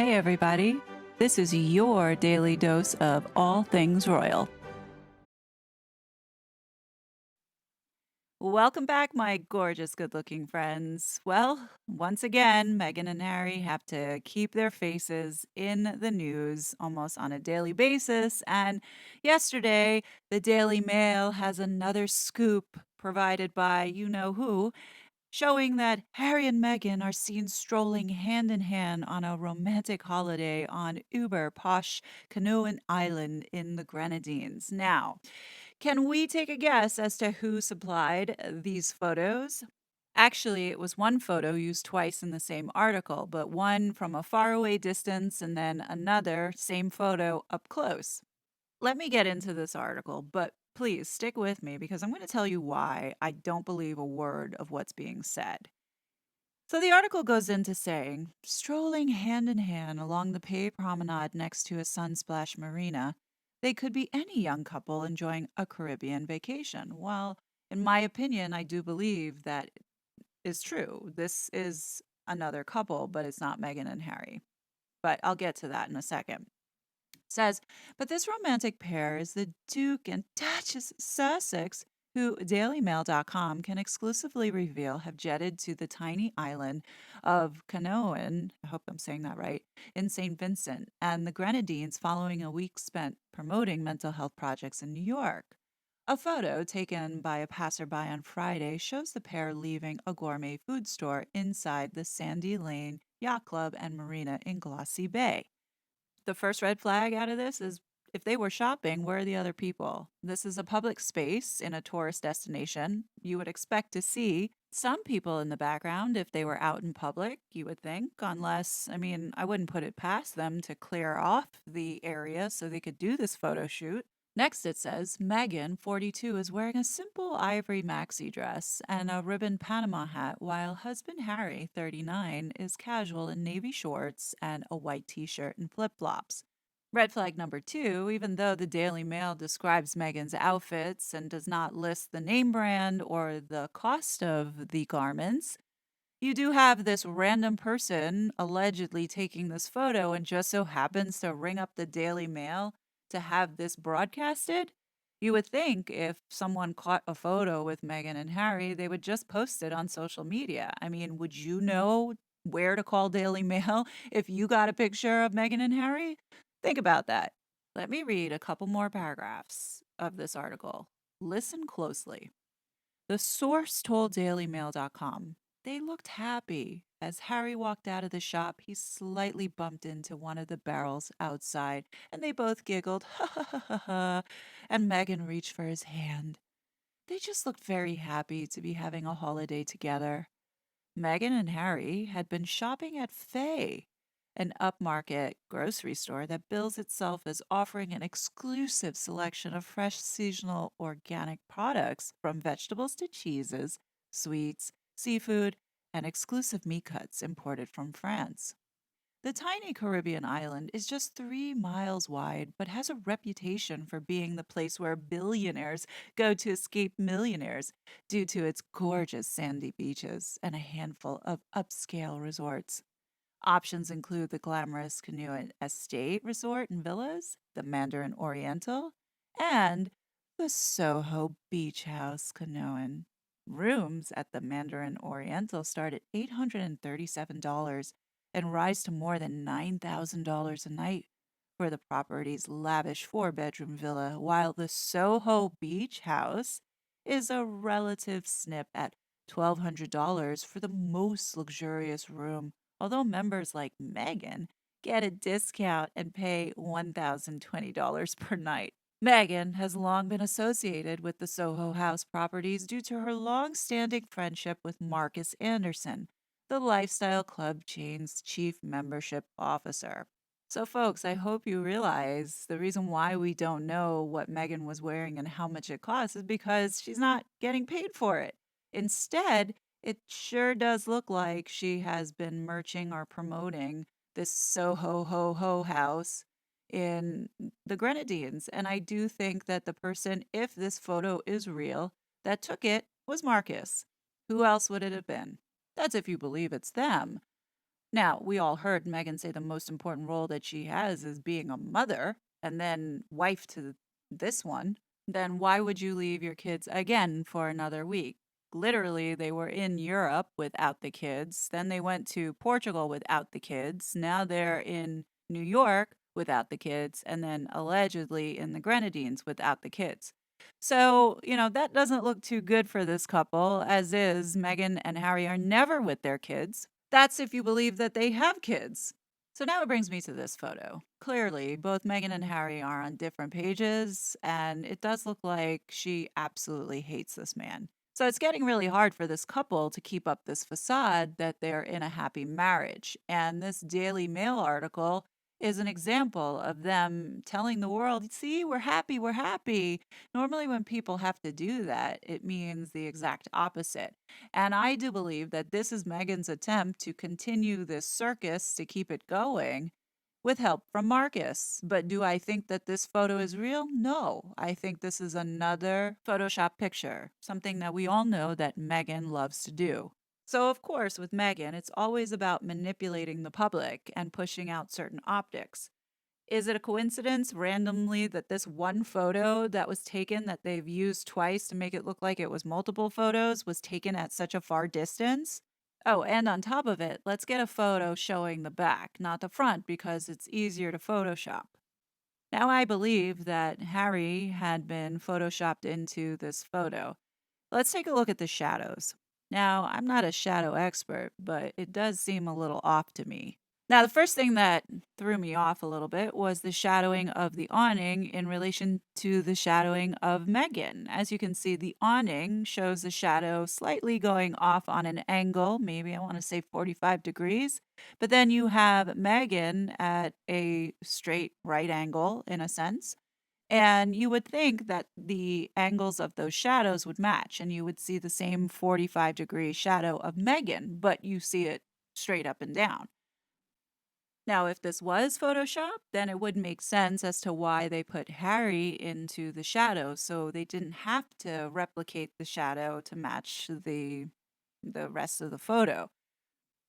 Hey, everybody. This is your daily dose of all things royal. Welcome back, my gorgeous, good looking friends. Well, once again, Meghan and Harry have to keep their faces in the news almost on a daily basis. And yesterday, the Daily Mail has another scoop provided by you know who, showing that Harry and Meghan are seen strolling hand in hand on a romantic holiday on uber posh Canoan Island in the Grenadines. Now, can we take a guess as to who supplied these photos? Actually, it was one photo used twice in the same article, but one from a faraway distance and then another, same photo, up close. Let me get into this article, but please stick with me because I'm going to tell you why I don't believe a word of what's being said. So the article goes into saying, strolling hand in hand along the paved promenade next to a sunsplash marina, they could be any young couple enjoying a Caribbean vacation. Well, in my opinion, I do believe that is true. This is another couple, but it's not Meghan and Harry. But I'll get to that in a second. Says, but this romantic pair is the Duke and Duchess of Sussex, who DailyMail.com can exclusively reveal have jetted to the tiny island of Canoan, I hope I'm saying that right, in St. Vincent, and the Grenadines following a week spent promoting mental health projects in New York. A photo taken by a passerby on Friday shows the pair leaving a gourmet food store inside the Sandy Lane Yacht Club and Marina in Glossy Bay. The first red flag out of this is if they were shopping, where are the other people? This is a public space in a tourist destination. You would expect to see some people in the background if they were out in public, you would think, unless, I mean, I wouldn't put it past them to clear off the area so they could do this photo shoot. Next, it says Meghan, 42, is wearing a simple ivory maxi dress and a ribbon Panama hat, while husband Harry, 39, is casual in navy shorts and a white t shirt and flip flops. Red flag number two, even though the Daily Mail describes Meghan's outfits and does not list the name brand or the cost of the garments, you do have this random person allegedly taking this photo and just so happens to ring up the Daily Mail to have this broadcasted. You would think if someone caught a photo with Meghan and Harry, they would just post it on social media. I mean, would you know where to call Daily Mail if you got a picture of Meghan and Harry? Think about that. Let me read a couple more paragraphs of this article. Listen closely. The source told DailyMail.com they looked happy. As Harry walked out of the shop, he slightly bumped into one of the barrels outside, and they both giggled, ha ha ha ha ha, and Meghan reached for his hand. They just looked very happy to be having a holiday together. Meghan and Harry had been shopping at Faye, an upmarket grocery store that bills itself as offering an exclusive selection of fresh seasonal organic products from vegetables to cheeses, sweets, seafood, and exclusive meat cuts imported from France. The tiny Caribbean island is just 3 miles wide, but has a reputation for being the place where billionaires go to escape millionaires due to its gorgeous sandy beaches and a handful of upscale resorts. Options include the glamorous Canoe Estate Resort and Villas, the Mandarin Oriental, and the Soho Beach House Canoan. Rooms at the Mandarin Oriental start at $837 and rise to more than $9,000 a night for the property's lavish 4 bedroom villa, while the Soho Beach House is a relative snip at $1,200 for the most luxurious room, although members like Meghan get a discount and pay $1,020 per night. Meghan has long been associated with the Soho House properties due to her long standing friendship with Marcus Anderson, the lifestyle club chain's chief membership officer. So, folks, I hope you realize the reason why we don't know what Meghan was wearing and how much it costs is because she's not getting paid for it. Instead, it sure does look like she has been merching or promoting this Soho Ho Ho house in the Grenadines. And I do think that the person, if this photo is real, that took it was Marcus. Who else would it have been? That's if you believe it's them. Now, we all heard Meghan say the most important role that she has is being a mother and then wife to this one. Then why would you leave your kids again for another week? Literally, they were in Europe without the kids. Then they went to Portugal without the kids. Now they're in New York without the kids. And then allegedly in the Grenadines without the kids. So, that doesn't look too good for this couple, as is, Meghan and Harry are never with their kids. That's if you believe that they have kids. So now it brings me to this photo. Clearly, both Meghan and Harry are on different pages, and it does look like she absolutely hates this man. So it's getting really hard for this couple to keep up this facade that they're in a happy marriage. And this Daily Mail article is an example of them telling the world, see, we're happy, we're happy. Normally, when people have to do that, it means the exact opposite. And I do believe that this is Meghan's attempt to continue this circus to keep it going with help from Marcus. But do I think that this photo is real? No. I think this is another Photoshop picture, something that we all know that Meghan loves to do. So, of course, with Meghan, it's always about manipulating the public and pushing out certain optics. Is it a coincidence randomly that this one photo that was taken that they've used twice to make it look like it was multiple photos was taken at such a far distance? Oh, and on top of it, let's get a photo showing the back, not the front, because it's easier to Photoshop. Now, I believe that Harry had been Photoshopped into this photo. Let's take a look at the shadows. Now, I'm not a shadow expert, but it does seem a little off to me. Now, the first thing that threw me off a little bit was the shadowing of the awning in relation to the shadowing of Meghan. As you can see, the awning shows the shadow slightly going off on an angle, maybe I want to say 45 degrees. But then you have Meghan at a straight right angle, in a sense. And you would think that the angles of those shadows would match and you would see the same 45-degree shadow of Meghan, but you see it straight up and down. Now, if this was Photoshop, then it would make sense as to why they put Harry into the shadow, so they didn't have to replicate the shadow to match the rest of the photo.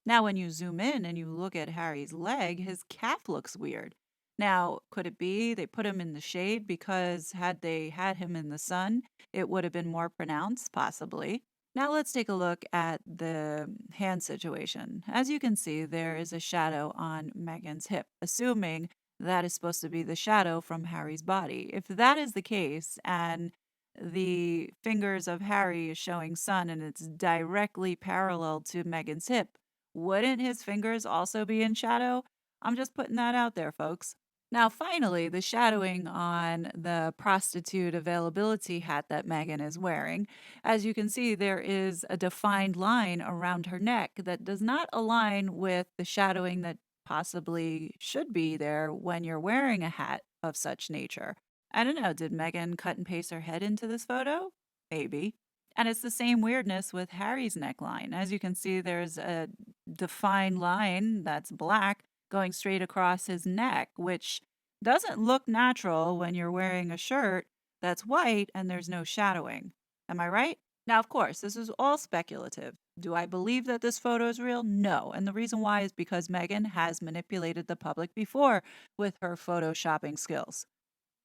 Now, when you zoom in and you look at Harry's leg, his calf looks weird. Now, could it be they put him in the shade because had they had him in the sun, it would have been more pronounced? Possibly. Now, let's take a look at the hand situation. As you can see, there is a shadow on Meghan's hip, assuming that is supposed to be the shadow from Harry's body. If that is the case, and the fingers of Harry is showing sun and it's directly parallel to Meghan's hip, wouldn't his fingers also be in shadow? I'm just putting that out there, folks. Now, finally, the shadowing on the prostitute availability hat that Meghan is wearing. As you can see, there is a defined line around her neck that does not align with the shadowing that possibly should be there when you're wearing a hat of such nature. I don't know, did Meghan cut and paste her head into this photo? Maybe. And it's the same weirdness with Harry's neckline. As you can see, there's a defined line that's black going straight across his neck, which doesn't look natural when you're wearing a shirt that's white and there's no shadowing. Am I right? Now, of course, this is all speculative. Do I believe that this photo is real? No. And the reason why is because Meghan has manipulated the public before with her photoshopping skills.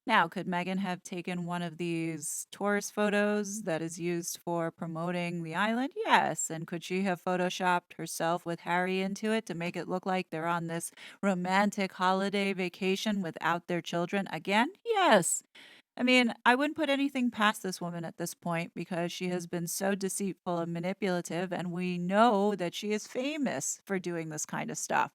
Now, could Meghan have taken one of these tourist photos that is used for promoting the island? Yes. And could she have photoshopped herself with Harry into it to make it look like they're on this romantic holiday vacation without their children again? Yes. I mean, I wouldn't put anything past this woman at this point because she has been so deceitful and manipulative, and we know that she is famous for doing this kind of stuff.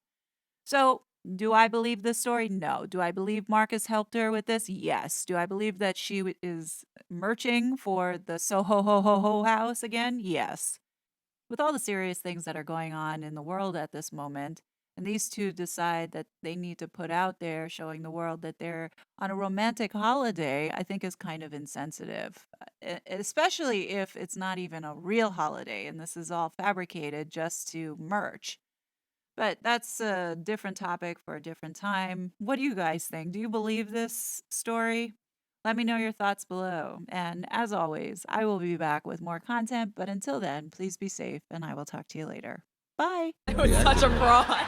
So, do I believe this story? No. Do I believe Marcus helped her with this? Yes. Do I believe that she is merching for the Soho Ho Ho Ho house again? Yes. With all the serious things that are going on in the world at this moment, and these two decide that they need to put out there showing the world that they're on a romantic holiday, I think is kind of insensitive, especially if it's not even a real holiday and this is all fabricated just to merch. But that's a different topic for a different time. What do you guys think? Do you believe this story? Let me know your thoughts below. And as always, I will be back with more content. But until then, please be safe and I will talk to you later. Bye. It was such a fraud.